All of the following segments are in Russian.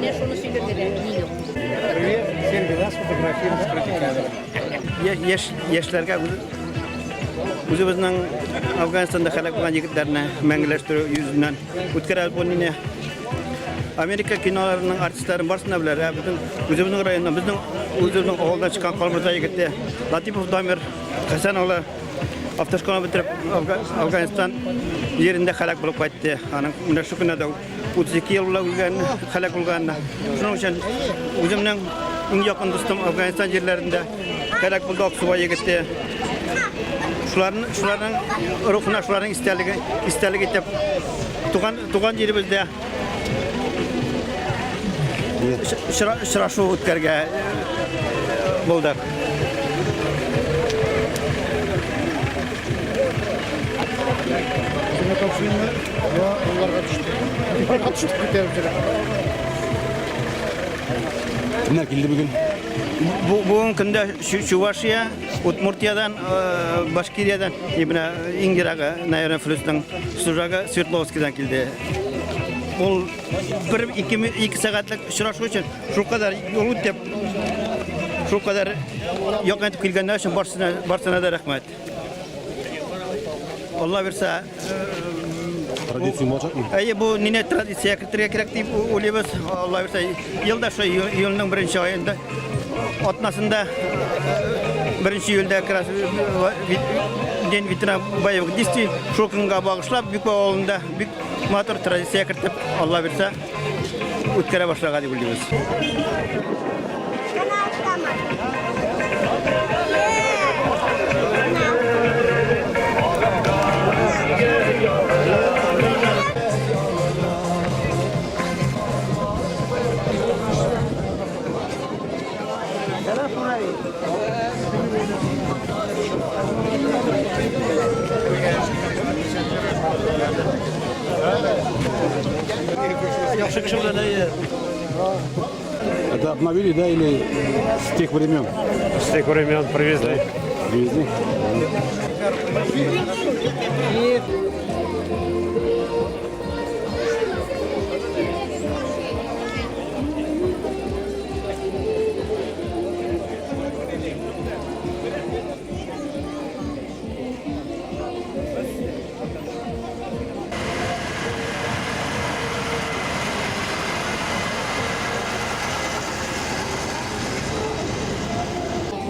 Mine şunu söylediler, iyi yok. Yaşlarga o'zimizning Afg'onistonda halok bo'lgan yigitlarni mangulashtirish yuzidan o'tkazib bo'lnini Amerika kinolarining artistlari barsına bilar. O'zimizning rayondan bizning o'zimizning o'g'ildan chiqqan Qalmirza yigiti Latifov Damir Hasanova avtoshkolani bitirib Afg'oniston yerinde halok bo'lib qaytdi. Ana mana shu kunada 32 yil bo'lgan halok bo'lgan. Shuning uchun o'zimning eng yaqin do'stim Afg'oniston yerlarida halok bo'ldi Oqsuvoy yigiti. Şularning ruhuna, şularning istaligi deb tugan yerimizda uchrashuv o'tkazgan bo'ldi. Kimler keldi bugün? Bugün kunda Şuvaşya, Udmurtiyadan, Başkiriyadan, İbna İngiraga, Nayran Flus'tan, Suraga, Svetlovski'dan keldi. Ol iki saatlik uçraşu için şu kadar yolu tep, şu kadar yok etip kilgenler için barsına da rahmet. Allah verse. Tradisiyon olacak mı? Bu nine tradisiya kirtirek deyip oluyuz. Allah verse yılda şu yılın birinci ayında atnasında birinci yılda den vitran bayık disti şokunga bağışlap büyük oğlunda büyük motor tradisiya kirtip Allah verse o'tkara boshlagan deb o'ylaymiz. Это обновили, да, или с тех времен? С тех времен привезли. Привезли?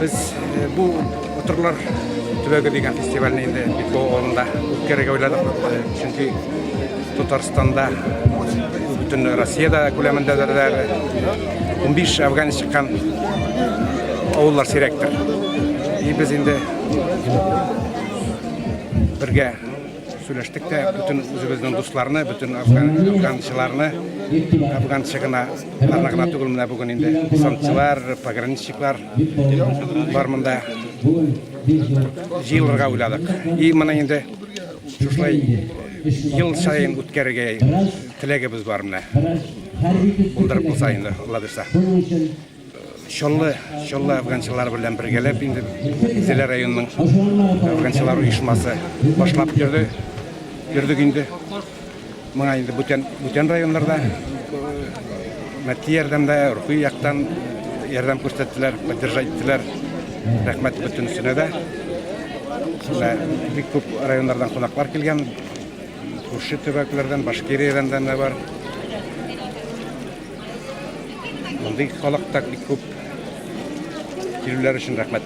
Biz bu Oturlar Tübögü degan festivalni endi Bitbo o'rnida o'tkazishga o'yladik. Chunki Tataristonda, butun Rossiyada ko'lamida 15 Afg'on chiqqan ovullar serakdir. Biz endi birga söylashdik-da, butun o'zimizning do'stlarni, butun afg'onchilarni Afg'onchigina arnag'ina tug'ilmina bugun endi sanatchilar, pogranichniklar barmanda yillarga o'yladik. Mana endi shulay yil sayin o'tkazishga tilagimiz bor mana. Bildirib bo'lsa endi Alloh bersa. İnşallah Afganchilar bilan birgalab endi Zeler rayonining Afganchilar uyushmasi boshlab yurdik endi. Mana endi butun rayonlarda maddiy yordamda, ruhiy yoqdan yordam ko'rsatdilar, podдержать Rahmat butun sunada. Bir ko'p rayonlardan qo'noqlar kelgan. Qo'shni tubaklardan, Bashkiriyadan da bor. Bunday xalqda ko'p keluvlar uchun rahmat.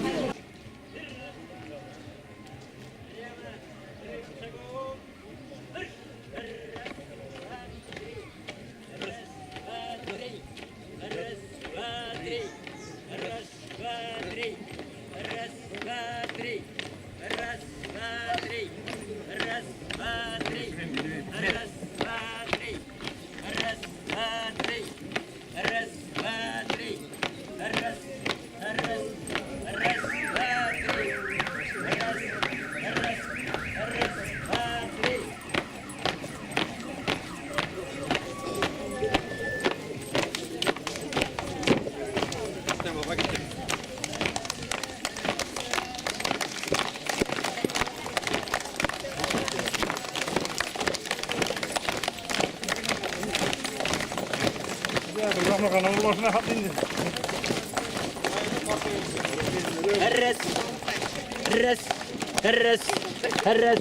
Herres. Herres. Herres. Herres.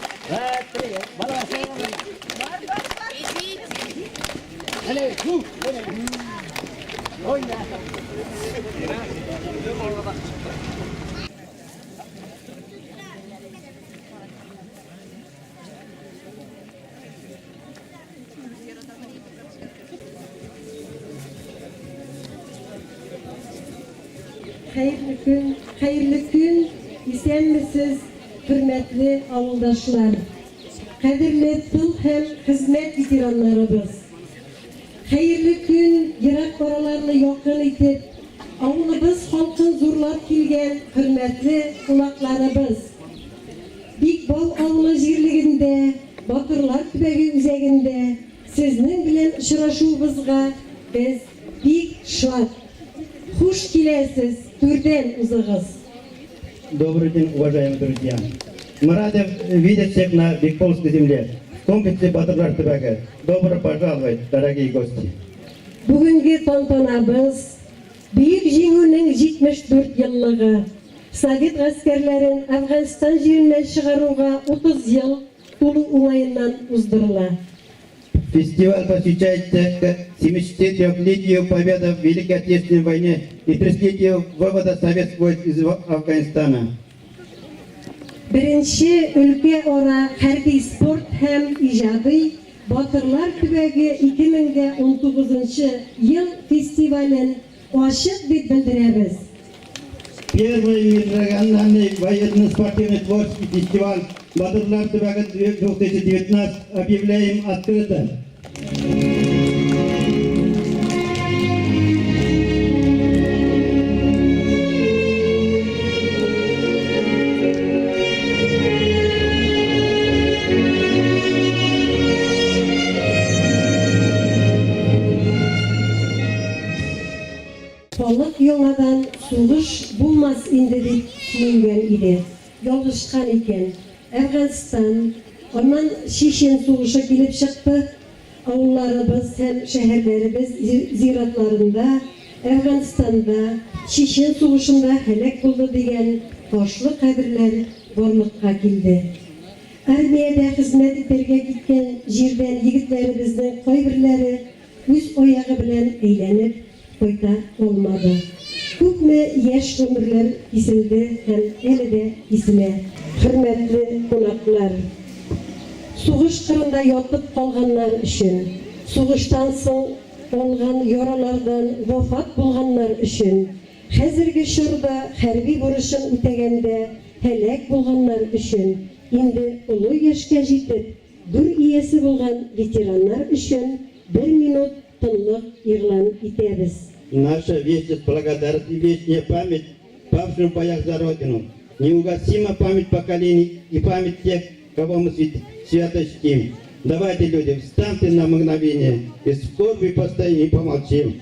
Hayırlı gün, istenmesiz, hürmetli avuldaşlar, kadirli tıl hem hizmet bitiranlarımız. Hayırlı gün, Irak oralarını yakın itip, avulubuz halkın zorlap kilgen hürmetli kulaklarımız. Big Bal avulu jirliginde, Batırlar tübegi üzeginde, sizning bilen uçraşuubuzga biz big şad. Хуш келесіз, түрден узығыз. Добрый день, уважаемые друзья. Мы рады видеть всех на Бекполской земле, в комплексе Батырлар Түбәгі. Добро пожаловать, дорогие гости. Бүгінгі тантанабыз Büyük жеңуінің 74 yıllығы. Совет ғаскерлерін Афганистан жерінен шығаруға 30 yıl толу оңайынан уздырыла. Фестиваль посвящается 73-летию победы в Великой Отечественной войне и 30-летию вывода советских войск из Афганистана. Birinci ülke ora harbiy sport hem ijadi Batırlar Tübegi 2019 yıl festivalin açık deb bildiremiz. Первый межрегиональный военно-спортивный творческий фестиваль Батырлар Түбәгі 2019 объявляем открытым. Balık yonadan soğuş bulmaz indi deyip düşüngen idi. Yoluşkan iken Afganistan, ondan Şişen soğuşa gelip çıktı. Avullarımız hem şehirlerimiz ziyaretlerinde Afganistan'da Şişen soğuşunda helak buldu diyen hoşlu kabirler varlıkka geldi. Armiyada hizmet ederge gitken jirden yigitlerimizden koybirleri üz oyağı bilen eğlenip koyta olmadı. Köpme yaş ömürler isildi hem eli de isime. Hürmetli konaklar. Soğuş kırında yatıp kalganlar için, soğuştan soň olgan yaralardan vafat bulganlar için, hazırki şurada harbiy buruşun ütegende helak bulganlar için, indi ulu yaşka жетip, dur iyesi bulgan veteranlar için 1 minut tınlık ilan etebіз. Наша вечность, благодарность и вечная память павшим в боях за Родину. Неугасима память поколений и память тех, кого мы свято чтим. Давайте, люди, встаньте на мгновение и в скорби постоим и помолчим.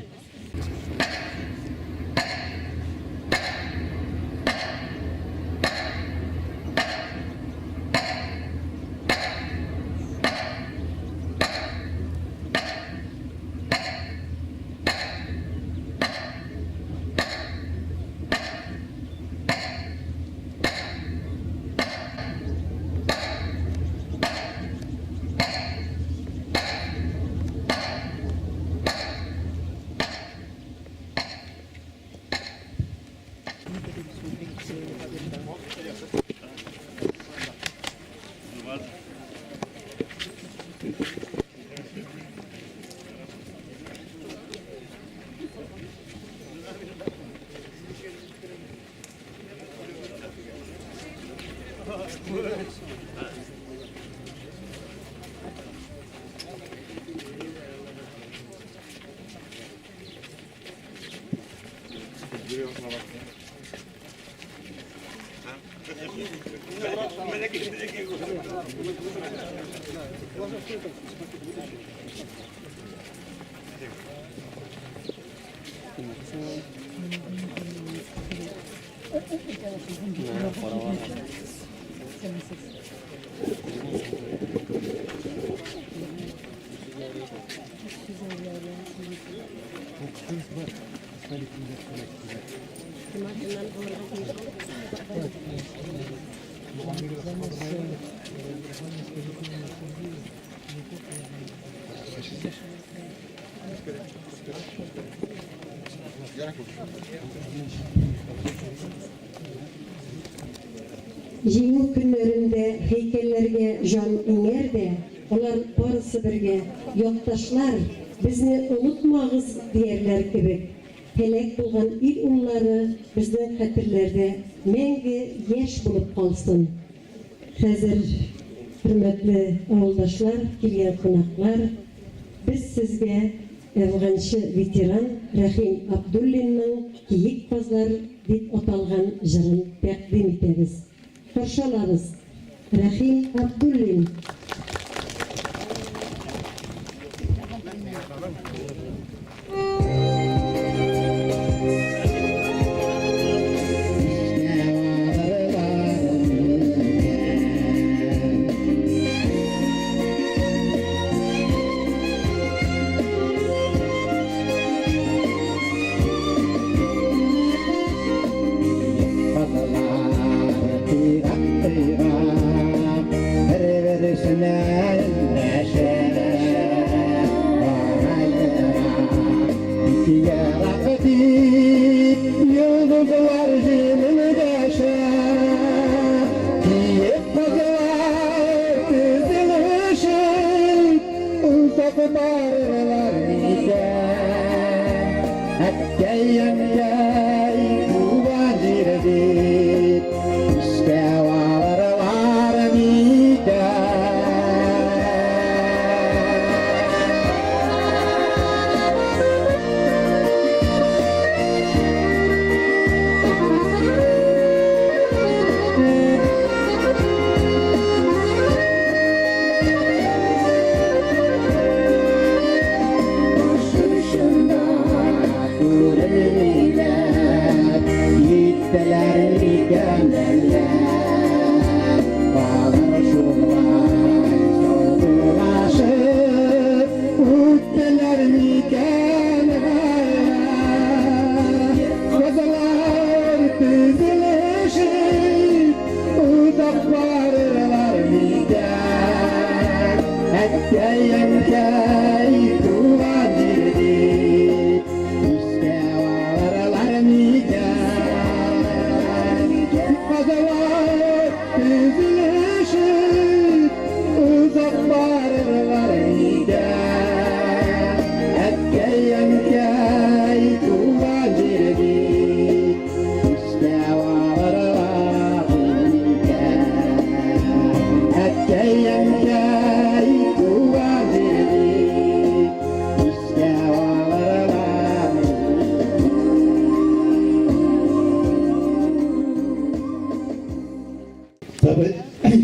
Жеңіл күнлерінде хейкеллерге жан иңер де, олар барысы бірге, yoqtaşlar, bizni unutmağız diyerler kebek. Helak bulgan il ulları bizden xatirlerde мәңгі yaş bulup kalsın. Hazır, hürmetli avuldaşlar, kelgen konaklar, biz sizge Afgançı veteran Rahim Abdullin'nin Kiyik Pazlar dip atalgan jırın təqdim etemiz. Qarşı alabız. Rahim Abdullin.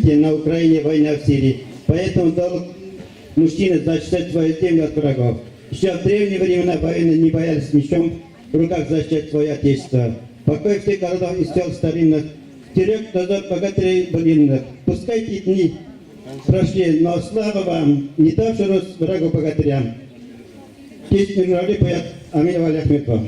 На Украине война в Сирии. Поэтому долг мужчины защищать свою землю от врагов. Еще в древние времена воины не боялись мечом в руках защищать свое отечество. Покой всех городов и сел старинных, стерег дозор богатырей былинных. Пускай эти дни прошли, но слава вам, не давший рост врагу богатырям. Песню журнали поет Амин Вали Ахметов.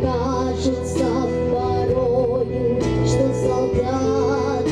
Кажется порой, что солдат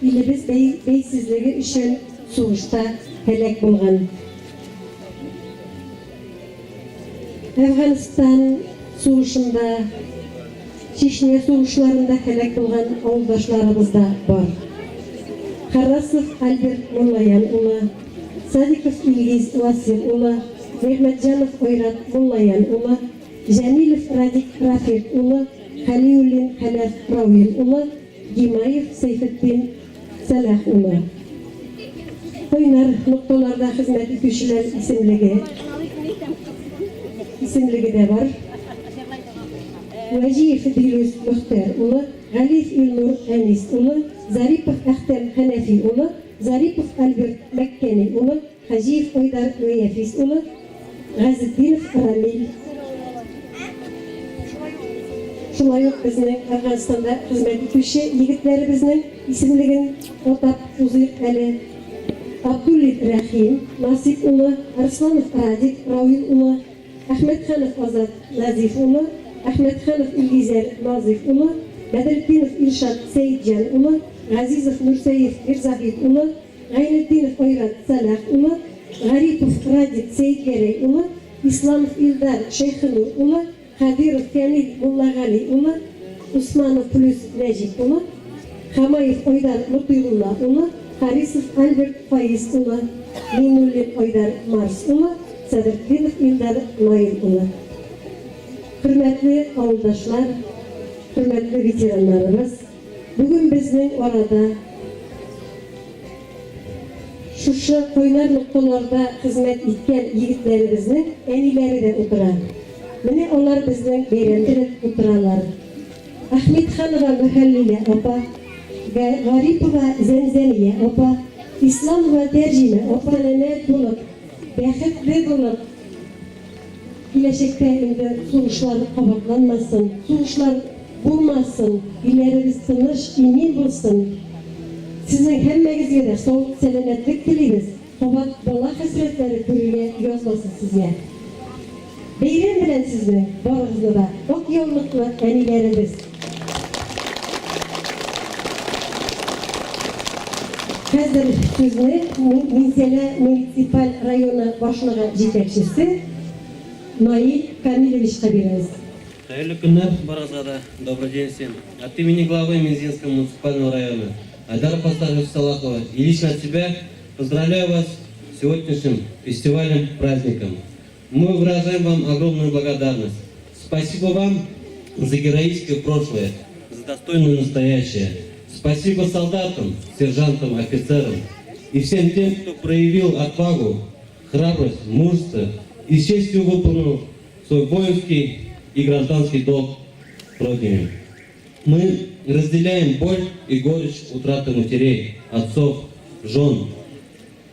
илебез бейсизлеги үчүн согушта helak болгон. Афганистан согушунда, Чечня согушларында helak болгон ауылдашларыбыз да бар. Харасов Альберт Муллаян улы, Садиков Илгиз Васил улы, Мехметжанов Ойрат Муллаян улы, Жәмилов Радик Рафик улы, Халиуллин Халaf Рауил улы, Гимаев Сейфетдин Салах улы. Койнар нукталарда хезмәт итүчеләр исемлеге дә бар. Вәҗиев Дилүс Мөхтәр улы, Галиф Илнур Әнис улы, Зарипов Әхтәм Хәнәфи улы, Зарипов Альберт Мәккәни улы, Хаҗиев Ойдар Вәяфис улы, Газетдинов Рамил. Шулай ук безнең Афганстанда хезмәт итүче егетләребезнең исемлеген атап узыйк әле. Абдуллин Рәхим Насип улы, Арсланов Радик Рауил улы, Әхмәтханов Азат Назиф улы, Әхмәтханов Илгизәр Назиф улы, Бәдретдинов Илшат Сәйитҗан улы, Газизов Нурсәев Ирзахид улы, Гайнетдинов Ойрат Салах улы, Гарипов Радик Сәйитгәрәй улы, Исламов Илдар Шәйхинур улы, Хадиров Фәнил Муллагали улы, Усманов Плюс Нәҗип улы, Хамаев Ойдар Мутыйгулла улы, Харисов Альберт Фаиз улы, Минуллин Ойдар Марс улы, Сәдретдинов Илдар Наил улы. Хөрмәтле авылдашлар, хөрмәтле ветераннарыбыз, бүген безнең арада шушы койнар нукталарда хезмәт иткән егетләребезнең әниләре дә утыра. Менә алар безнең бәйрәмдә утыралар. Әхмәтханова Мөхәллилә апа, Гарипова Зәмзәмия апа, Исламова Тәрҗимә апа нәмәт булып, бәхетле булып, киләчәктә инде сугышлар кабатланмасын, сугышлар булмасын, иләребез тыныч, имин булсын. Сезнең һәммәгезгә дә сау сәламәтлек телибез. Кабат бала хәсрәтләре күрергә язмасын сезгә. Бәйрәм белән сезне барыгызны да ак яулыклы әниләребез. Хәзер сүзне Минзәлә муниципаль районы башлыгы җитәкчесе Наил Камиловичка бирәбез. Хәерле көннәр барыгызга да. Добрый день всем. От имени главы Минзинского муниципального района Айдара Пастаровича Салахова и лично от себя поздравляю вас с сегодняшним фестивалем, праздником. Мы выражаем вам огромную благодарность. Спасибо вам за героическое прошлое, за достойное настоящее. Спасибо солдатам, сержантам, офицерам и всем тем, кто проявил отвагу, храбрость, мужество и с честью выполнил свой воинский и гражданский долг Родине. Мы разделяем боль и горечь утраты матерей, отцов, жен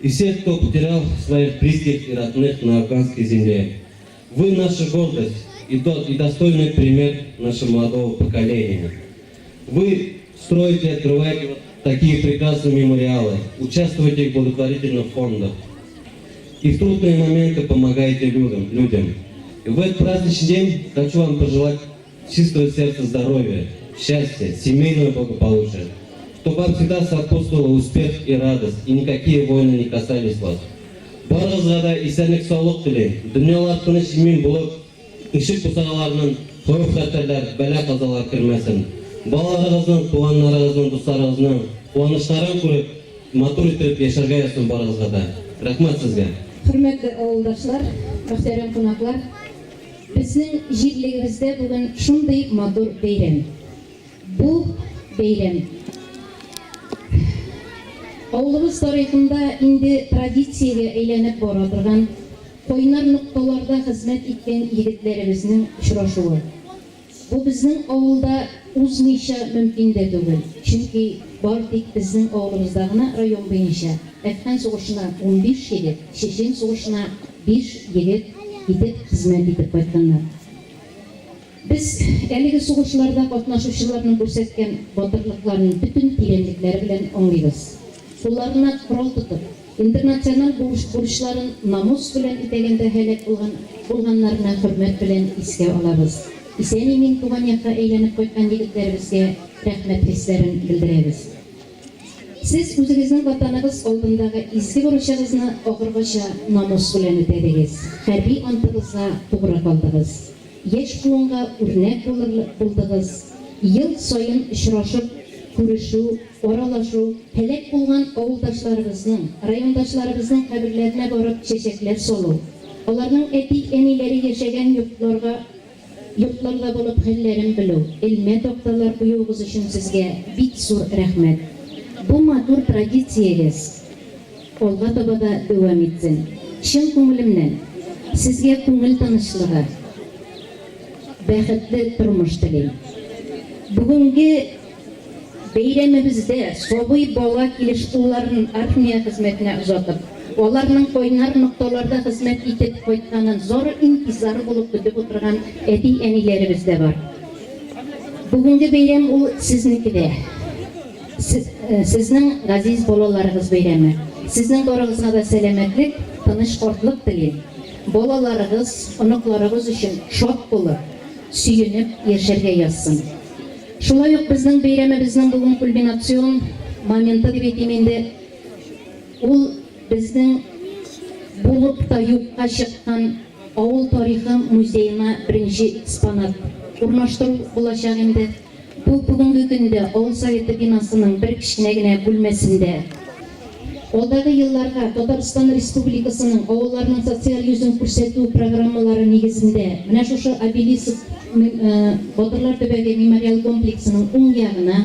и всех, кто потерял своих близких и родных на афганской земле. Вы наша гордость и достойный пример нашего молодого поколения. Вы строите и открываете такие прекрасные мемориалы, участвуете в благотворительных фондах и в трудные моменты помогаете людям. И в этот праздничный день хочу вам пожелать чистого сердца здоровья, счастья, семейного благополучия, чтобы вам всегда сопутствовал успех и радость, и никакие войны не касались вас. Барыгызга да исәнлек саулык телим. Дөньялар тыныч имин булып, ишек бусагаларыннан койык хәтерләр, бәла казалар кермәсен. Балаларыгызның, туганнарыгызның, дусларыгызның куанычларын күреп, матур итеп яшәргә язсын барыгызга да. Рәхмәт сезгә. Хөрмәтле авылдашлар, мөхтәрәм кунаклар, безнең җирлегебездә бүген шундый матур бәйрәм. Бу бәйрәм авылыбыз тарихында инде традициягә әйләнеп бара торган, койнар нукталарда хезмәт иткән егетләребезнең очрашуы. Бу безнең авылда узмыйча мөмкин дә түгел. Чөнки бар тик безнең авылыбызда гына район буенча Әфган сугышына 15 егет, Чечен сугышына 5 егет итеп хезмәт итеп кайтканнар. Без әлеге сугышларда катнашучыларның күрсәткән батырлыкларын бүтән тирәнлекләре белән аңлыйбыз. Кулларына корал тотып, интернациональ бурычларын намус белән итәгәндә һәлак булганнарына хөрмәт белән искә алабыз. Исән-имин туган якка әйләнеп кайткан егетләребезгә рәхмәт хисләрен белдерәбез. Siz үзегезнең ватаныгыз алдындагы изге бурычыгызны огыргыча намус белән үтәдегез. Хәрби антыгызга тугры калдыгыз. Яшь буынга үрнәк булдыгыз. Ел сайын очрашып, күрешү, аралашу, һәлак булган авылдашларыбызның, райондашларыбызның каберләренә барып чәчәкләр салу. Аларның әти-әниләре яшәгән йортларда булып хәлләрен белү, илмә такталар куюгыз өчен сезгә бик зур рәхмәт. Бу матур традициягез алга таба да дәвам итсен. Чын күңелемнән сезгә күңел тынычлыгы, бәхетле тормыш телим. Бүгенге бәйрәмебездә сабый бала килеш улларын армия хезмәтенә озатып, аларның кайнар нокталарда хезмәт итеп кайтканын зур интизар булып көтеп утырган әти-әниләребез дә бар. Бүгенге бәйрәм ул сезнекедә. Сезнең газиз балаларыгыз бәйрәме. Сезнең барыгызга да сәламәтлек, тыныч картлык телим. Балаларыгыз, оныкларыгыз өчен шат булып, сөенеп яшәргә язсын. Шулай ук безнең бәйрәмебезнең бүген кульминацион моменты дип әйтим инде. Ул безнең булып та юкка чыккан авыл тарихы музеена беренче экспонат урнаштыру булачак инде. Бу бүгенге көндә авыл советы бинасының бер кичкенә генә бүлмәсендә алдагы елларга Татарстан Республикасының авылларның социаль йөзен күрсәтү программалары нигезендә менә шушы обелиск Батырлар төбәге мемориал комплексының уң ягына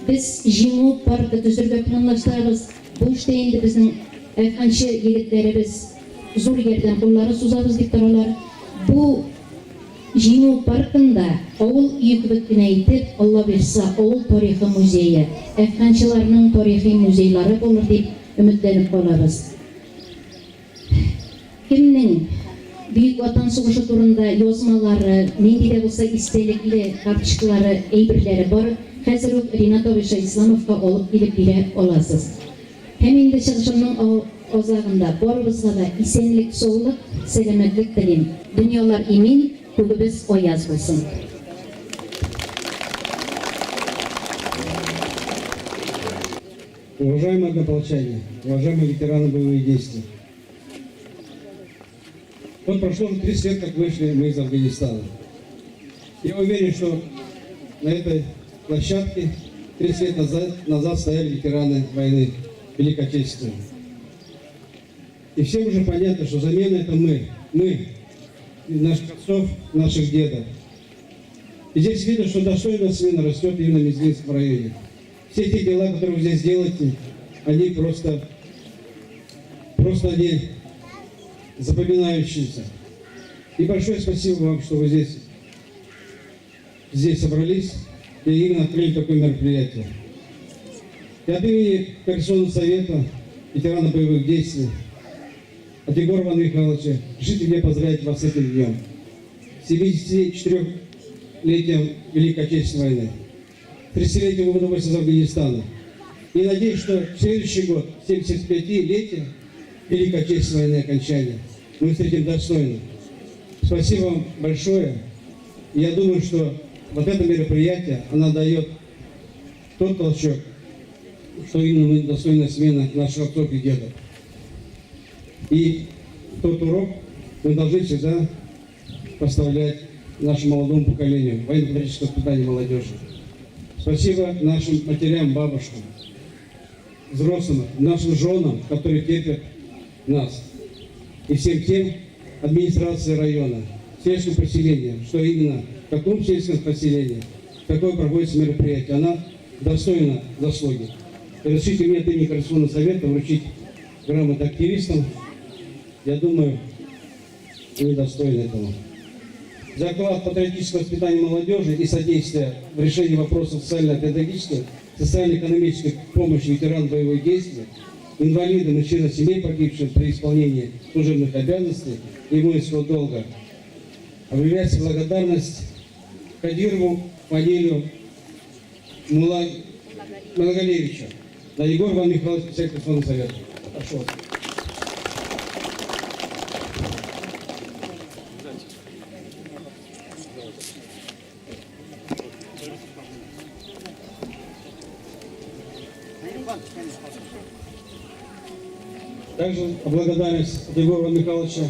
без җиңү паркы төзергә планлаштырабыз. Бу эштә инде безнең әйткәнче егетләребез зур ярдәм куллары сузабыз дип торалар. Бу җиңү паркында авыл өе кебек кенә итеп, Алла бирсә, авыл тарихы музее, әйткәнчеләрнең тарихи музейлары булыр дип өметләнеп калабыз. Кемнең Büyük Vatan Сугышы турында язмалары, нинди дә булса истәлекле карточкалары, әйберләре бар. Хәзер үк Ринат Абыша Исламовка алып килеп бирә аласыз. Һәм инде чыгышымның азагында барыбызга да исәнлек, саулык, сәламәтлек телим. Дөньялар имин, күгебез аяз булсын. Уважаемые однополчане, уважаемые ветераны боевых действий. Вот прошло 30 лет, как вышли мы из Афганистана. Я уверен, что на этой площадке 30 лет назад стояли ветераны войны Великой Отечественной. И всем уже понятно, что замена это мы, наших отцов, наших дедов. И здесь видно, что достойная смена растет именно в Мезлинском районе. Все те дела, которые вы здесь делаете, они просто они запоминающиеся. И большое спасибо вам, что вы здесь собрались и именно открыли такое мероприятие. И от имени Координационного совета ветеранов боевых действий, от Егора Ивана Михайловича, разрешите мне поздравить вас с этим днем. 74-летием Великой Отечественной войны, 30-летием вывода войск из Афганистана. И надеюсь, что в следующий год, 75-летие Великой Отечественной войны окончания, мы встретим достойно. Спасибо вам большое. Я думаю, что вот это мероприятие, оно дает тот толчок, что именно достойная смена наших отцов и дедов. И тот урок мы должны всегда поставлять нашему молодому поколению, военно-патриотическое воспитание молодежи. Спасибо нашим матерям, бабушкам, взрослым, нашим женам, которые терпят нас. И всем тем администрации района, сельским поселениям, что именно в каком сельском поселении такое проводится мероприятие. Она достойна заслуги. И разрешите мне от имени Координационного совета вручить грамоты активистам. Я думаю, они достойны этого. За вклад в патриотическое воспитание молодежи и содействие в решении вопросов социально-педагогической, социально-экономической помощи ветеранам боевых действий, инвалидам и членам семей погибших при исполнении служебных обязанностей и воинского долга. Объявляется благодарность Кадирову Фанилю Мulagalevичу. Да, Егор Иван Михайлович, председатель Координационного совета. Прошу. Также благодарность от Егора Михайловича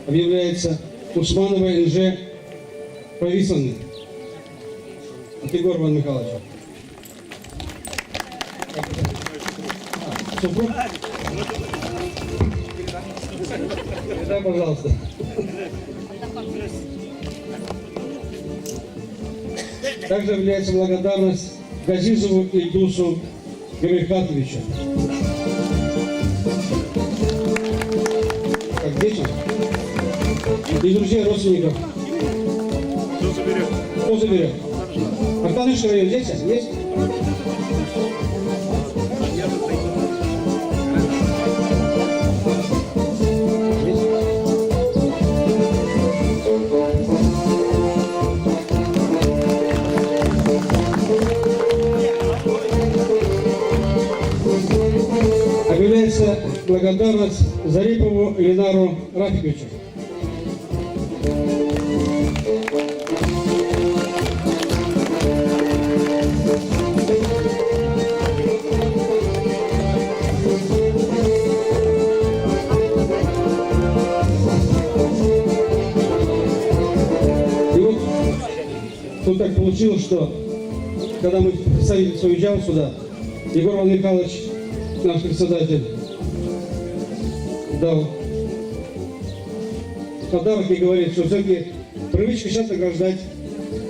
объявляется Усмановой НЖ Повисанной. От Егора Михайловича. Супруг? Да, пожалуйста. Также является благодарность Газизову Ильдусу Гамильхатовичу. Как дети? И друзья, родственников. Кто заберет? Кто заберет? Артанышский район здесь есть? Объявляется благодарность Зарипову Ленару Рафиковичу. И вот тут так получилось, что когда мы представительство уезжал сюда, Егор Иван Михайлович, наш председатель, дал подарок и говорит, что все-таки привычка сейчас награждать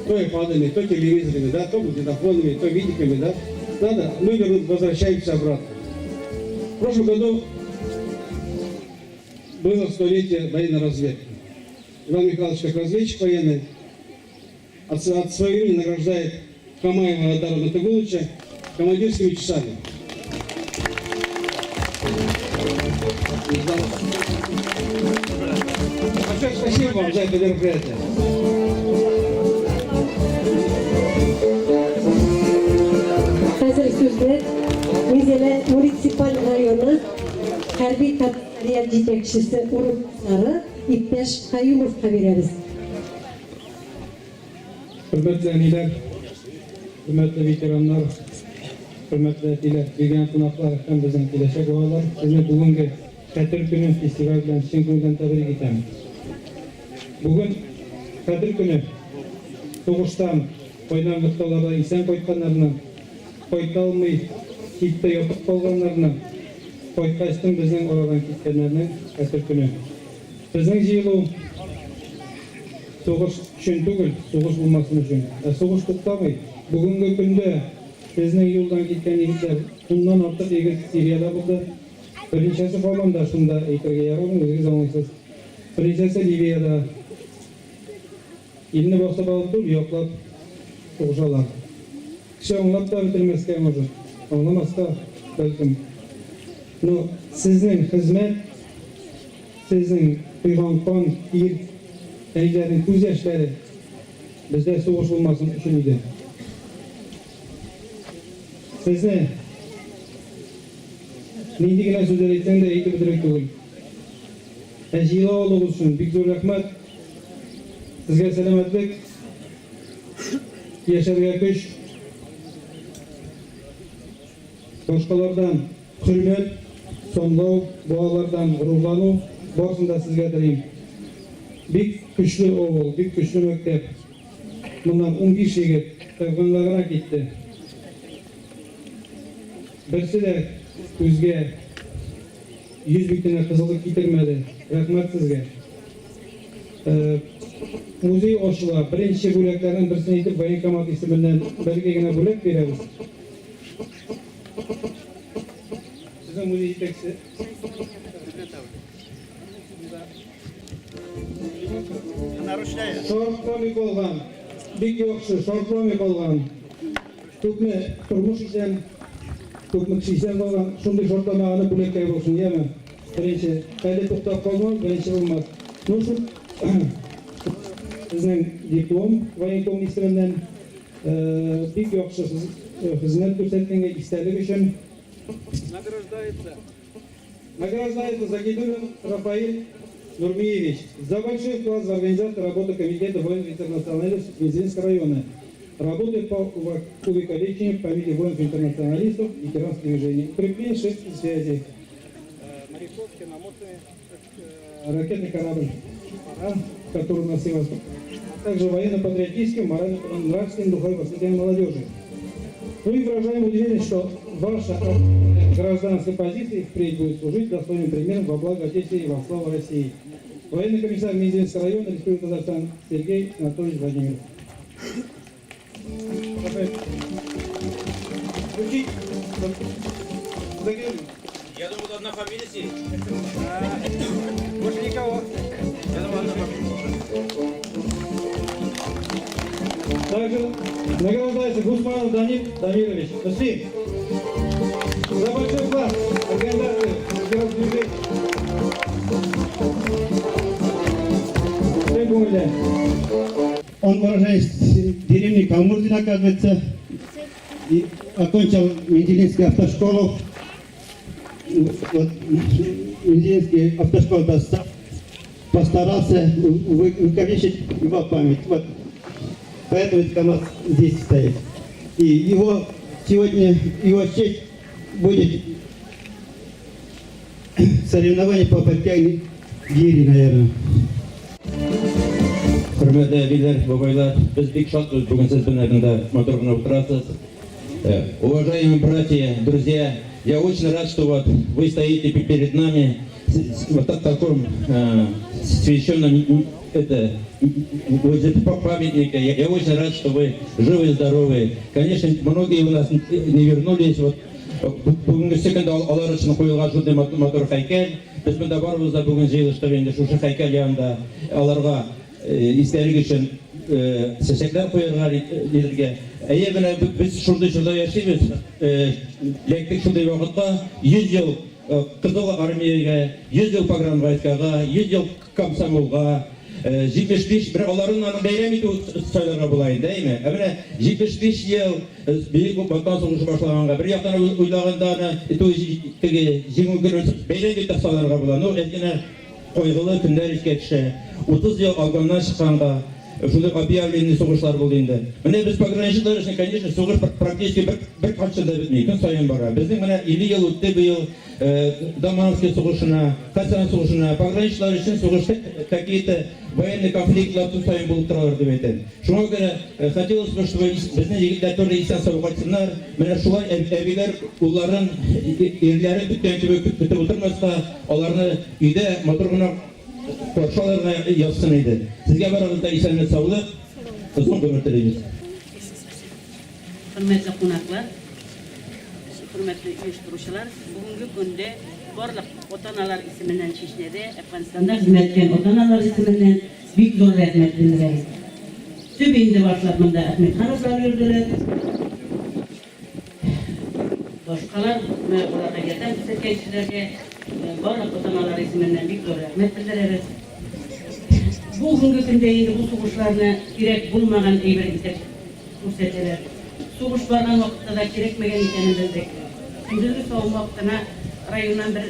то айпадами, то телевизорами, да, то магнитофонами, то видиками, да. Надо, мы возвращаемся обратно. В прошлом году было 100-летие военной разведки. Иван Михайлович, как разведчик военный, от своего имени награждает Камаева Адара Матыгулыча командирскими часами. Большое спасибо вам за это мероприятие. Hazır sözler Mizele Municipal Rayonu Harbiy Komisariyat Yetekçisi Urumçıları İptaş Kayumov'a veririz. Hürmetli aniler, hürmetli veteranlar, hürmetli etiler, bilgen qonaqlar ham bizning kelajak oğalar, sizni bugungi Qadr kuni festival bilan chin ko'ngildan tabrik etaman. Bugun Qadr kuni tug'ishdan qo'ygan nuqtalarda eson qo'yganlarni, qo'yolmay kitda yotib qolganlarni, qo'yqasdan bizning oradan ketganlarni Qadr kuni. Bizning yig'ilish so'g'ish uchun tugul, so'g'ish bo'lmasin uchun. So'g'ish to'xtamay, bugungi kunda bizning yo'ldan ketgan yigitlar bundan ortiq yigit Siriyada bo'ldi. Birinchisi Polonda, shunda aytishga yaroqmi, o'zingiz anlaysiz. Birinchisi Liviyada. Ilni boshlab olib, yo'qlab o'g'ishalar. Kishi anglab da bitirmasga o'zi. Anglamasda balkim. No, sizning xizmat, sizning quygan qon, yer, Ejder'in ko'z yoshlari bizda so'g'ish bo'lmasin uchun edi. Sizni neydigina so'zlar aytsang da aytib bitirib qo'ying. Ajiylar uchun bek zo'r rahmat. Sizga salomatlik, yasharga kuch, boshqalardan hurmat, sonlov, bolalardan ruhlanu borsunda sizga tilayman. Bek kuchli o'g'il, bek kuchli maktab. Bundan 15 yigit Afg'onlarga ketdi. Birisi de o'zga 100 bitini qizillik ketirmadi. Rahmat sizga. Muzey oshliq birinchi bo'laklardan birisini aytib, voyenkomat ismidan birgagina bo'lak beramiz. Sizning muzey yetakchisi Shortlamay qolgan, bek yo'qshi, shortlamay qolgan. Ko'pni turmush uchun, ko'pni kishiysan qolgan, shunday shortlamagani bo'lakay bo'lsin, yemi. Birinchi, qayda to'xtab qolgan, birinchi bo'lmas. Shu bizning diplom voyenkomat ismidan bek yo'qshi xizmat ko'rsatganga istalik uchun награждается Загидулин Рафаэль Нурмиевич за большой вклад в организацию работы комитета воинов интернационалистов Мизинского района. работает по увековечению памяти воинов-интернационалистов, ветеранских движений, укрепление шведских связей, моряков, киномоты, ракетный корабль, который у нас и Восток, а также военно-патриотическим, морально-нравственным духовным воспитанием молодежи. Мы выражаем уверенность, что ваша гражданская позиция впредь будет служить достойным примером во благо Отечества и во славу России. Военный комиссар Мензинского района Республики Казахстан Сергей Анатольевич Владимиров. Я думаю, одна фамилия сидит. Больше никого. Я думаю, одна фамилия. Также награждается Гусманов Данил Дамирович. Спасибо. За большой вклад в организацию движения. Он уроженец деревни Калмурзин, оказывается, и окончил Мензелинскую автошколу. Вот, Мензелинский автошколу постарался увековечить его память. Вот. Поэтому этот КамАЗ здесь стоит. И его сегодня, его честь будет соревнование по подтягиванию гири, наверное. Hürmetli abiler, babaylar, biz bek şadız bugün siz bilen motoruna отырасыз. Уважаемые братья, друзья, я очень рад, что вот вы стоите перед нами вот в таком священном возле памятника. Я очень рад, что вы живы и здоровы. Конечно, многие у нас не вернулись. Вот бүгінгі секунда алар үшін қойылған жұрдай мотор хайкел. Біз мұнда барбыз да бүгін жиылышта енді шушы хайкел янында аларға истәлік үшін сәсәкләр қойырға лидерге. Әйе міне біз шұрдай яшаймыз. Ләктік шұрдай вақытқа 100 жыл Қызыл армияға, 100 жыл погранвойскаға, 100 жыл комсомолға, 75 бір оларының бәйрем ету сайларға болайын, дейме? Әміне 75 ел Бейік Ватан соғышы башлағанға, бір яқтан ойлағандағына жеңіл күн бәйрем ету сайларға болайын. Ол әткені қойғылы күндер ішкетші, 30 ел алғаннан шыққанға, шундай объявленный соғышлар болды енді. Міне біз пограничниклар үшін, конечно, соғыш практически бір қатшында бітмей, күн сайын бара. Біздің міне 50 ел өтті биыл Домановский соғышына, Хасан соғышына, пограничниклар үшін соғыш какие-то военный конфликтлар күн сайын болып тұралар деп айтады. Шуңа görə хотелось бы, чтобы біздің егіттер тоже естен сауға айтсындар. Міне шулай әбилер оларын ерлерін күтіп отырмасқа, оларны үйде моторғына Qorşalarına yazsın idi. Sizge baranızda isenle sağlık, uzun ömür dileyimiz. Hürmetli konaklar, hürmetli uyuşturucular, bugünkü günde Borluk Otanalar isminden Çeşne'de, Afganistan'da hizmet eden Otanalar isminden büyük zor rahmet bildireriz. Tübeyinde başlarında Ahmet Hanımlar gördüler. Başkalar orada gelen serkençilerge Borluk Otanalar isminden büyük zor rahmet bildireriz. Bugünkü günde indi bu soğuşlarına gerek bulmagan eyber gidip көрсетелер. Соғыш барған уақытта да керекмеген екенін білдік. Күндізгі соғым уақытына районнан бір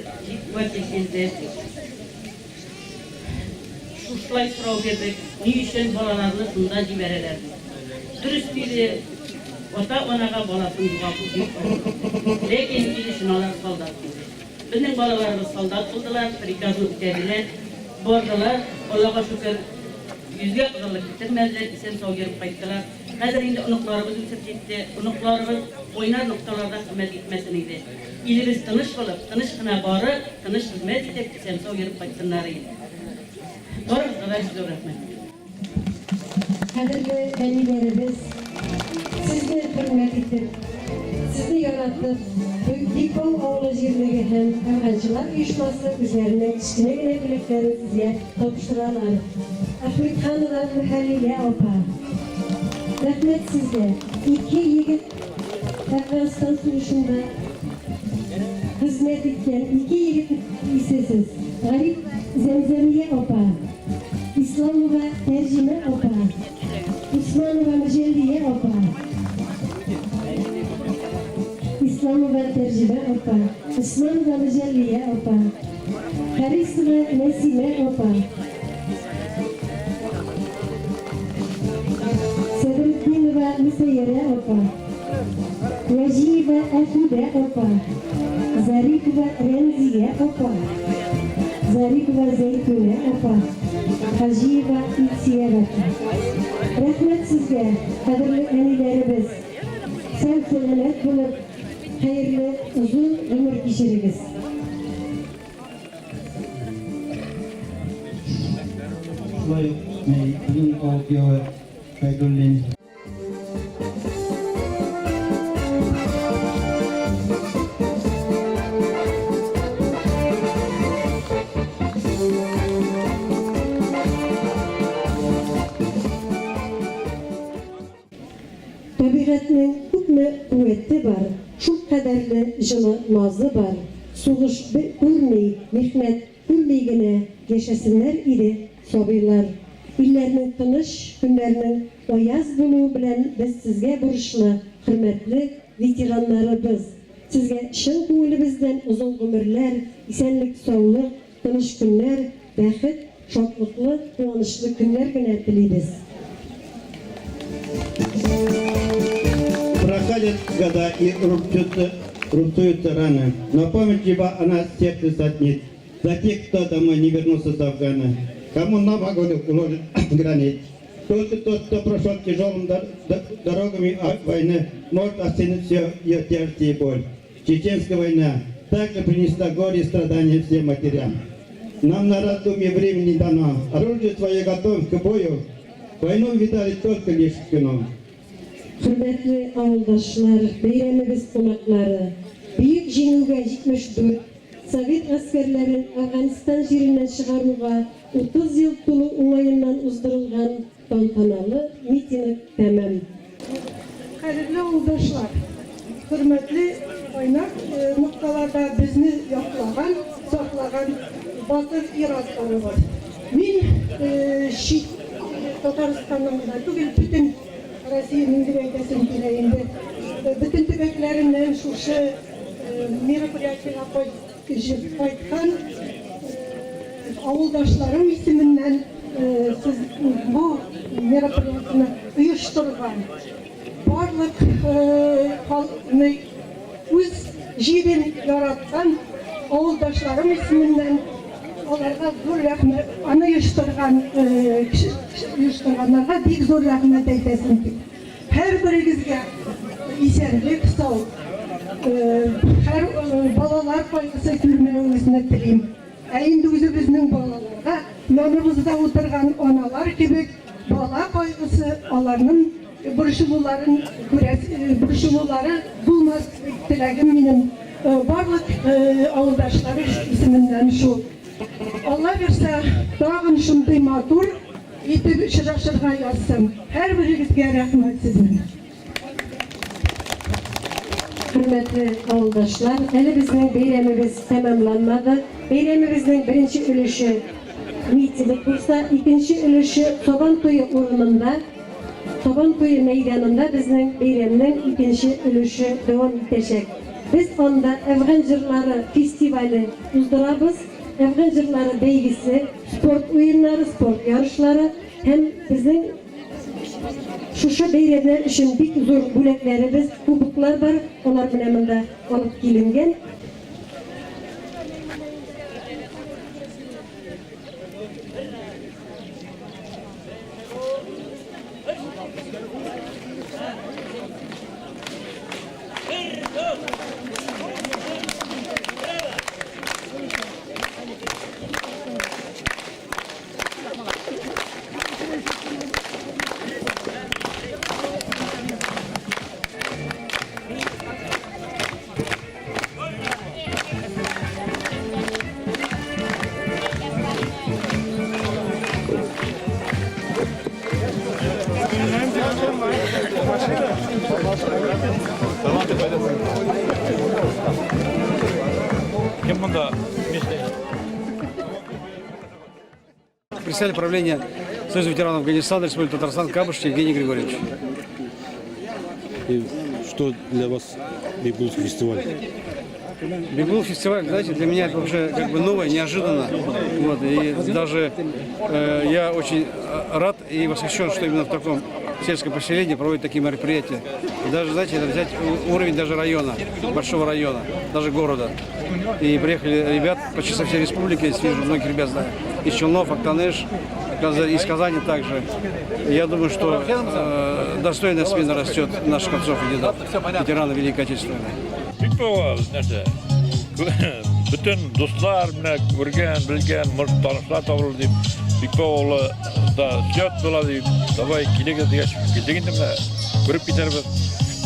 өте келді. Шушылай сұрау бердік, не үшін балаларны сонда жіберелер. Дұрыс дейді, ата-анаға баласын бұға лекен келішін алар солдат дейді. Біздің балаларымыз солдат болдылар, приказын үтәділер, бардылар, Аллаға шүкір, yüzge kızılık bitirmezler, isen sağ gelip kayıttılar. Hazır indi unuklarımız üsüp gitti, unuklarımız oynar noktalarda hizmet gitmesiniydi. İlimiz tınış olup, tınış kına barı, tınış hizmet edip, isen sağ gelip kayıttınlarıydı. Doğru kadar size öğretmen. Kadirli velilerimiz, sizleri hürmet ettik, sizi yarattık. Dikol Oğlu Jirmegi hem Kargancılar Uyuşması üzerine kişine biletleri size topuşturarlar. Ahmet Hanılar Mühaliye Alpa. Rahmet sizde. 2 yigit Afganistan sürüşünde hizmet etken 2 yigit isesiz. Garip Zemzemiye Alpa. İslamova Tercime Alpa. Osmanova Mücelliye Alpa. İslamova Tercime Alpa. Osmanova Mücelliye Alpa. Harisova Nesime Alpa. Sedruddinova Müseyre Opa, Najibe Afide Opa, Zarifova Renziye Opa, Zarifova Zeytune Opa, Hajiva İtsiye Rahmet sizge, kadirli enilerimiz. Sen selamet bulup, hayırlı uzun ömür geçiriniz. Şulay uzun audio kaydolun. Tabiatning ko'pmi quvvati bor, shu qadarli jili nozi bor. So'g'ish ko'rmay, mehnat ko'rmaygina yashasinlar edi sobiylar. Illarning tinish, kunlarning oyoz bo'luvi bilan biz sizga burishli, hurmatli veteranlarimiz. Sizga chin ko'nglimizdan uzun umrlar, esenlik, sog'lik, tinish kunlar, baxt, shodlikli, quvonchli kunlargina tilaymiz. Проходят года и рубцуются раны, но память жива, она сердце сотнит. За тех, кто домой не вернулся с Афгана, кому на вагоне уложит гранит. Только тот, кто прошел тяжелыми дорогами войны, может оценить все ее тяжесть и боль. Чеченская война также принесла горе и страдания всем матерям. Нам на раздумье времени дано, оружие свое готовим к бою, войну видали только лишь в кино. Hürmetli avuldaşlar, beyramimiz konakları, büyük jеңүүгө 74, Sovet askerlerin Afganistan jerinden çıkarığa 30 yıl tulu umayından uzdurulgan tantanalı miting tamam. Kadirli avuldaşlar, hürmetli oynak noktalarda bizni yoklagan, saklagan batır iratları var. Min Tataristan'ın da tügül bütün Россияның дирекциясын келейінді. Бүтін төбеклерінен шушы мероприятияға қайтқан ауылдашларым исімінен сіз бұл мероприятияны ұйыштырған. Барлық өз жерін яратқан ауылдашларым исімінен оларға зор рахмет, аны ұйыштырғанларға бек зор рахмет айтасың. Her birigizге esenlik, sağ, her balalar kaygısı görmenizni tileyim. Endi özümüzün balalarga, yanımızda oturgan analar gibi bala kaygısı alanın buruşuluları bulmaz dilegim benim. Barlık avuldaşları isiminden şu. Allah verse dağın şunday matur etip şıraşırga yazsın. Her birigizge rahmet sizin. Hürmetli avuldaşlar, hele bizning beyramimiz tamamlanmadı. Beyramimizning birinchi ulushi miting bo'lsa, ikkinchi ulushi Soban to'yi o'rnida, Soban to'yi maydonida bizning beyramning ikkinchi ulushi davom etacak. Biz onda Afgan jırları festivali uzdurabız. Afgan jırları beygisi, sport oyunları, sport yarışları hem bizim şuşa beyramlar üçün bek zor bo'laklarimiz, kubuklar var. Onlar bilan da olib kelingan. Председатель правления Союза ветеранов Афганистана Республики Татарстан Кабыш Евгений Григорьевич. И что для вас Бейбулский фестиваль? Бейбул фестиваль, знаете, для меня это вообще как бы новое, неожиданно. Вот, и даже я очень рад и восхищен, что именно в таком сельское поселение проводит такие мероприятия. И даже, знаете, это взять уровень даже района, большого района, даже города. И приехали ребят почти со всей республики, я вижу, многих ребят знаю. Из Челнов, Актанеш, из Казани также. Я думаю, что достойная смена растет наших отцов и дедов, ветеранов Великой Отечественной войны. Bütün dostlar bilan ko'rgan, bilgan, tanishlar topildi deb Bikpo o'g'li da ziyod bo'ladi deb davay kelaga kelgandim ko'rib ketarmiz.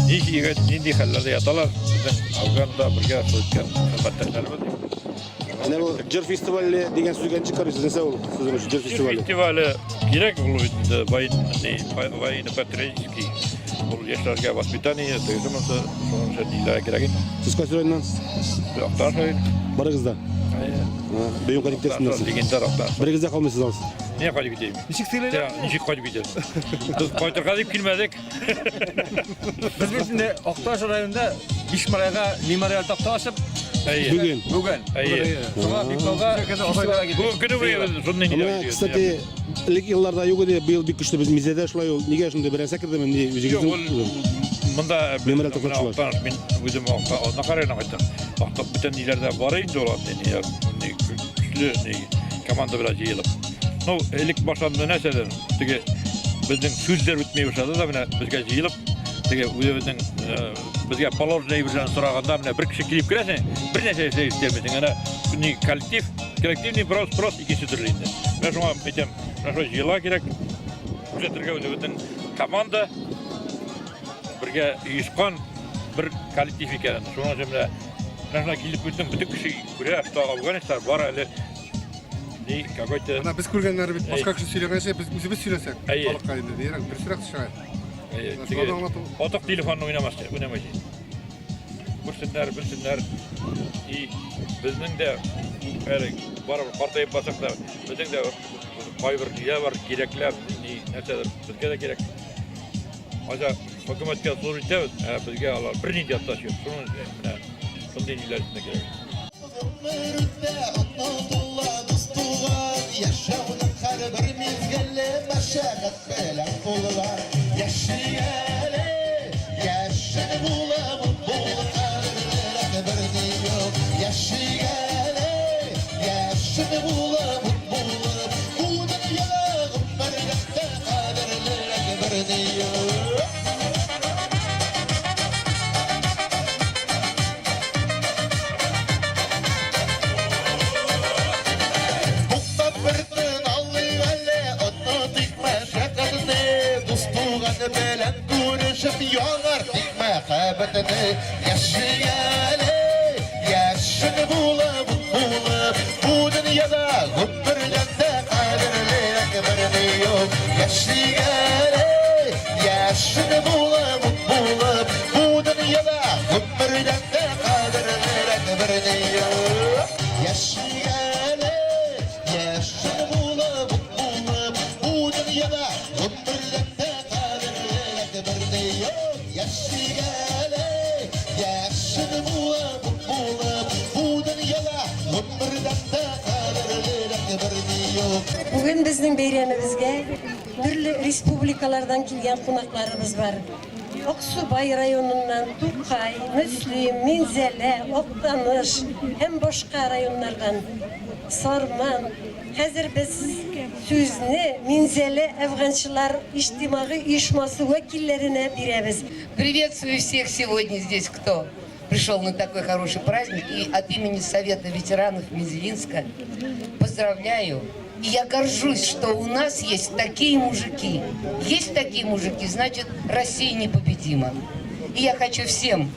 Nechta hollarda yatalar bizning Afg'onda birga o'tgan xizmatdoshlarimiz. Ana bu jir festivali degan so'zga chiqarasiz, nesa u so'zimiz jir festivali? Festivali kerak bo'ldi, vayni patriotik. Bu yoshlarga vоспитание, tayyorlansa, shuncha deylar kerak. Siz qaysi rayondan? Aqtosh. Barig'izda. Buyum qadib ketdingiz. Birigizda qolmaysiz hozir. Niye qaytib ketaymi? Nechik qaytib ketamiz? Biz qaytarqa deb kelmadik. Biz şimdi Aqtosh rayonida Bishmarayga memorial taqta ochib, Bugun. Sonra Bikpoga bu kuni shunday Ama kıstati ilk yıllarda yok diye bu yıl bir kışta biz mizede şulay ol. Niye şimdi bir sekirdim diye üzüldüm. Bunda memorial taqta ben özüm ona qarayına qaytdım. Aqtoq bütün illərdə var idi olan ya. Güclü komanda bilan yığılıb. No, ilk başlandı nəsədir? Tege bizning sözlər bitmey başladı da mənə bizə yığılıb tege özünün bizə poложение bilan sorağanda mənə bir kişi kelib kirəsən, bir nəsə istəməsən. Ana bu kollektivni prost ikisi türlü indi. Mən şuna aytım, şuna yıla kerak. Üzətirgə özünün komanda birgə uyuşqan bir kollektiv ekan. Şuna cəmlə şuna kelib bütün kişi görə, Afganistan var әле. Biz kurganları başka kişi söyleyense biz özümüz söylesek. Halk halinde diyerek bir sırak şahit. Otak telefonla oynamasın. Bilsinler. Bizning de var partayıp basak da bizning de bayvırlıya var gerekler. Nesedir bizge de gerek. Aca hükümetke soru etmez. Bizge Allah bir niyet taşıyor. Şunun ilerisinde gerek. Yaşamının her bir mizgelle meşakat belen kolular. Yaşayale, yaşını bulamın bulamın birini yok. Yaşayale, yaşını bulamın bulamın. Bu dünyada merlekte kaderler birini yok. Belen kuruşup yonar dikme kabetini. Yaşayale, yaşını bulup bu dünyada gümbürlende kaderler birini yok. Yaşayale, yaşını bulup bu dünyada gümbürlende kaderler birini yok. Yaşayale, yaşını bulup bu dünyada gümbürlende yaşayale, yaşını bulup bu dünyada ömürden de kaderler birini yok. Bugün bizim beyramımızga türlü respublikalardan kelgan qonaqlarimiz var. Oqsubay rayonundan Turqay, Müslüm, Minzele, Oqtanış hem boshqa rayonlardan Sarman. Hazır biz sözünü Minzele Afgançılar İçtimai uyuşması vekillerine veririz. Приветствую всех сегодня здесь, кто пришел на такой хороший праздник. И от имени Совета ветеранов Мензелинска поздравляю. И я горжусь, что у нас есть такие мужики. Есть такие мужики, значит, Россия непобедима. И я хочу всем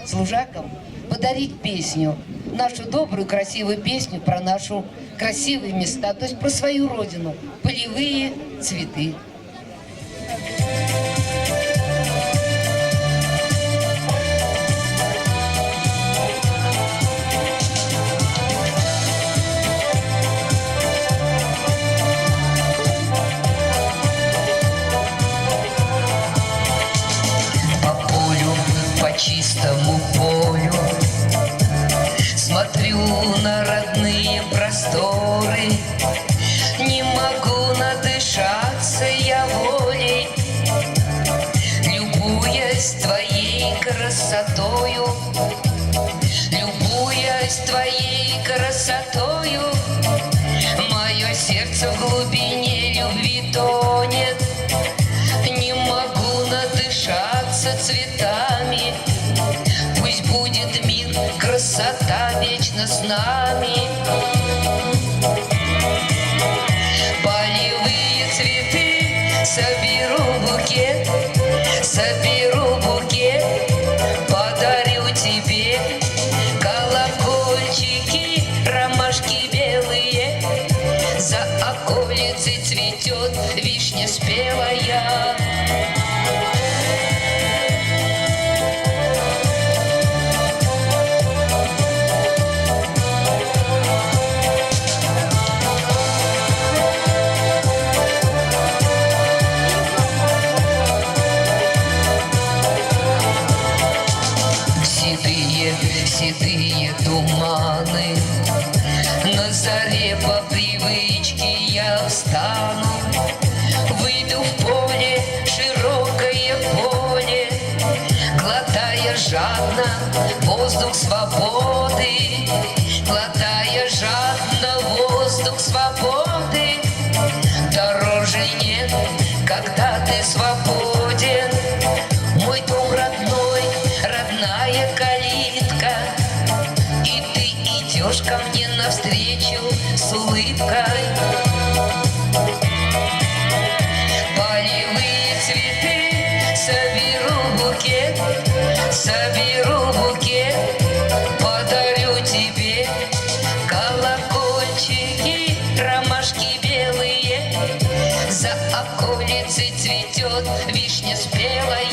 служакам подарить песню, нашу добрую, красивую песню про нашу красивые места, то есть про свою родину, полевые цветы. По чистому полю смотрю на родные просторы, не могу надышаться. своей красотою мое сердце в глубине любви тонет. Не могу надышаться цветами. Пусть будет мир, красота вечно с нами. Полевые цветы соберу букет, подарю тебе. Колокольчики, ромашки белые, за околицей цветет вишня спелая. Седые туманы, на заре по привычке я встану, выйду в поле, широкое поле, глотая жадно воздух свободы, глотая жадно воздух свободы. Дороже нет, когда ты свободен, мой дом родной, родная калитка, и ты идешь ко мне навстречу с улыбкой. Полевые цветы соберу букет, подарю тебе. Колокольчики, ромашки белые, за околицей цветет вишня спелая.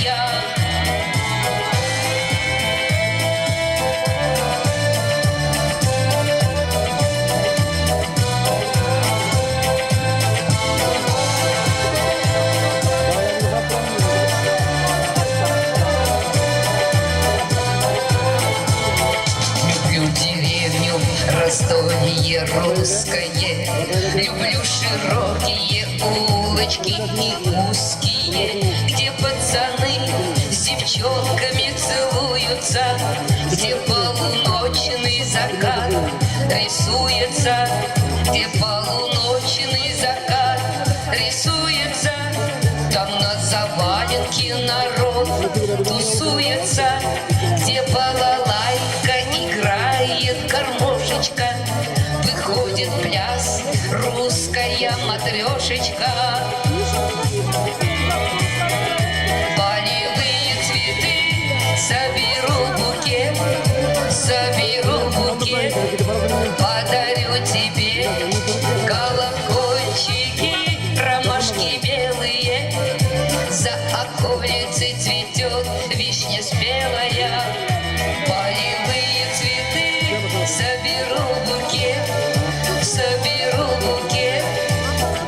Раздолье русское, люблю широкие улочки и узкие, где пацаны с девчонками целуются, где полуночный закат рисуется, где полуночный закат рисуется. Там на заваленке народ тусуется, где балалайка играет гармошечка, выходит пляс, русская матрешечка. Полевые цветы соберу букет, подарю тебе. Колокольчики, ромашки белые, за околицей цветет вишня спелая. Полевые цветы соберу букет,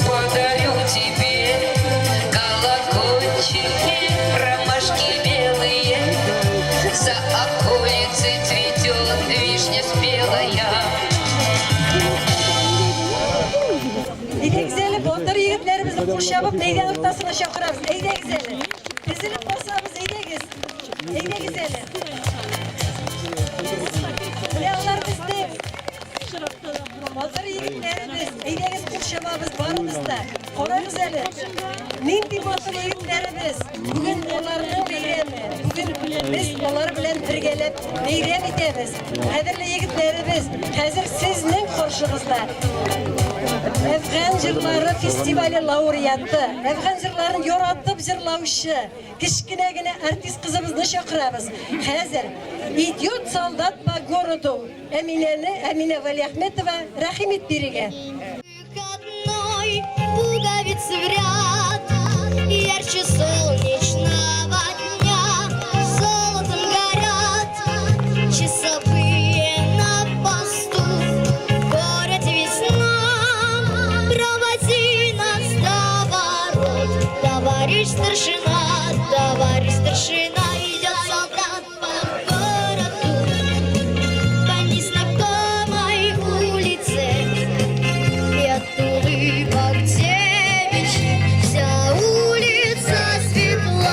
подарю тебе. Колокольчики, ромашки белые, за околицей цветет вишня спелая. Güzel, botları yigitlerimizni qurshab, meydan o'rtasına chaqiramiz. Eyda güzel. Tizilib qolsamiz, eyda güzel. Ularlar bizni botları yigitlerimiz, eyda qurshamiz barimizda. Qora güzel. Nindi botları yigitlerimiz. Bugün onlarning bayrami. Bugün biz onlar bilan birgalab bayram etamiz. Qadrli yigitlerimiz, hozir sizning qarshingizda Afgan Jırları Festivali laureatı, Afgan Jırların yoratıb jırlavışı, kichkinagina artist qızımızını chaqiramiz. Hazır idiot soldat по городу Amina Valiahmetova rahim etbiriga. Пуговицы в ряд, ярче солнечного дня, золотом горят часовые на посту. В городе весна, проводи нас до ворот. Товарищ старшина, идет солдат по городу, по незнакомой улице. И от улыбок девичь вся улица светла.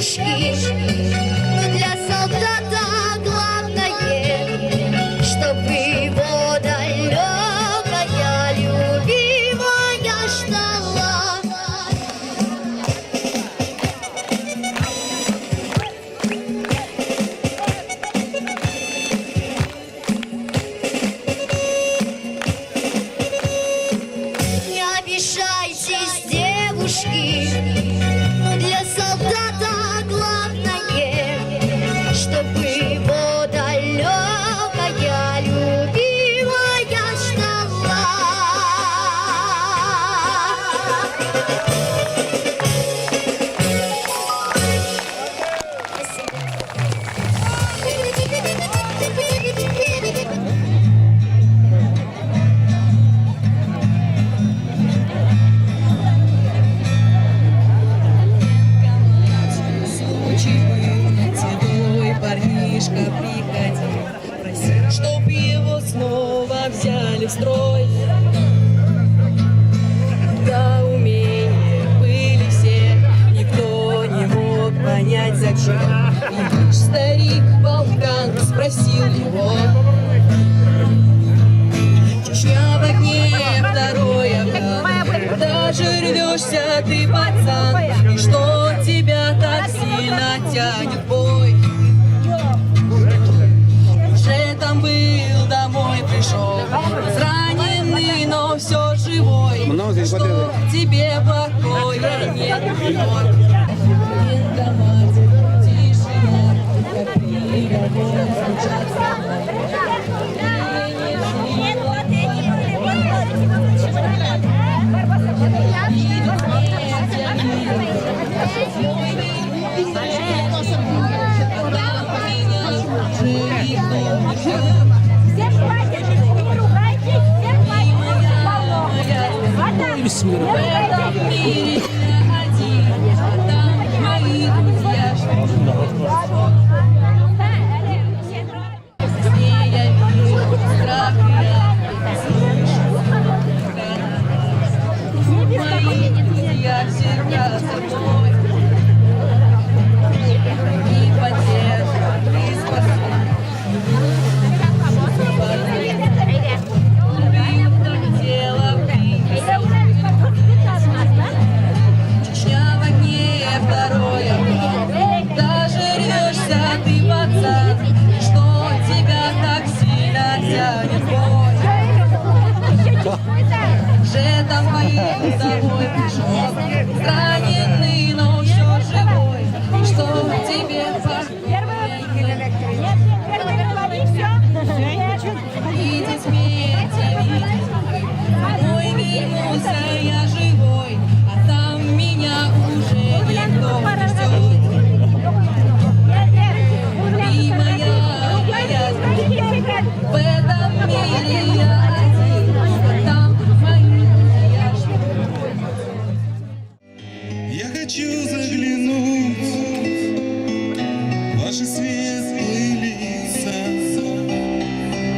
девушки, но для солдата главное, чтобы его далекая любимая ждала. Не обижайтесь, девушки, но для солдата главное, чтобы его далекая любимая ждала. Случай был, седой парнишка приходил, просил, чтоб его снова взяли в строй. Да умения были все, никто не мог понять зачем. И лишь старик-полкан спросил его: Чечня в огне, второй Афган, даже рвешься ты, пацан, и что тебя так сильно тянет в бой? Уже там был, домой пришел, израненный, но все живой. Что тебе покоя нет, вот. Тишина, как приговор звучат слова. В этом мире я один, а там мои друзья ждут. Где я вижу страх и радость, слышу мои друзья всегда со мной. И поддержат, и спасут. Чечня в огне, второй Афган, даже рвешься ты, пацан, что тебя так сильно тянет в бой. Уже там боец домой пришел, раненый, но все живой, что тебе видит смерть, мой вернулся я живой, а там меня уже никто не ждет. И моя боязнь, в этом мире я один, а там мои друзья ждут. Я хочу заглянуть в ваши светлые лица.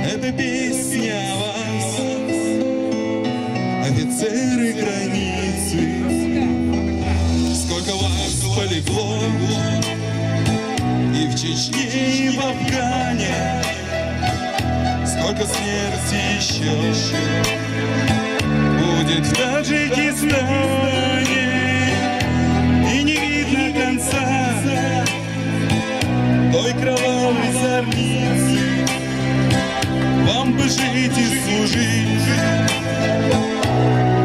Это песня о вас, офицеры границы. Сколько вас полегло и в Чечне, и в Афгане. Сколько смерти еще будет в Таджикистане. И не видно конца той кровавой зорницы. Вам бы жить и служить,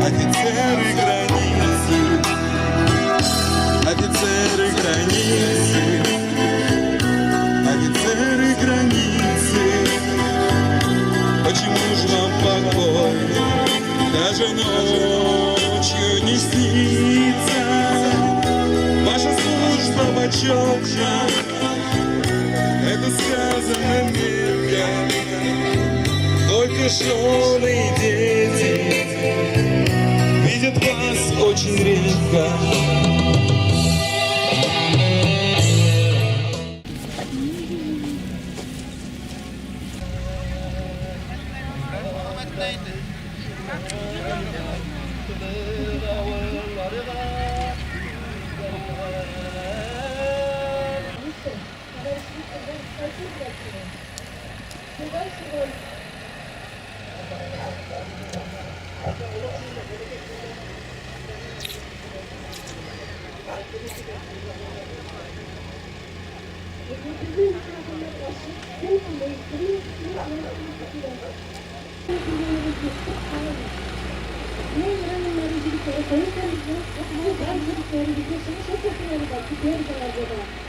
офицеры границы, офицеры границы, офицеры границы. Почему ж вам покой даже ночью не снится? Ваша служба почетна, это сказано мягко. Только жены и дети видят вас очень редко. Ne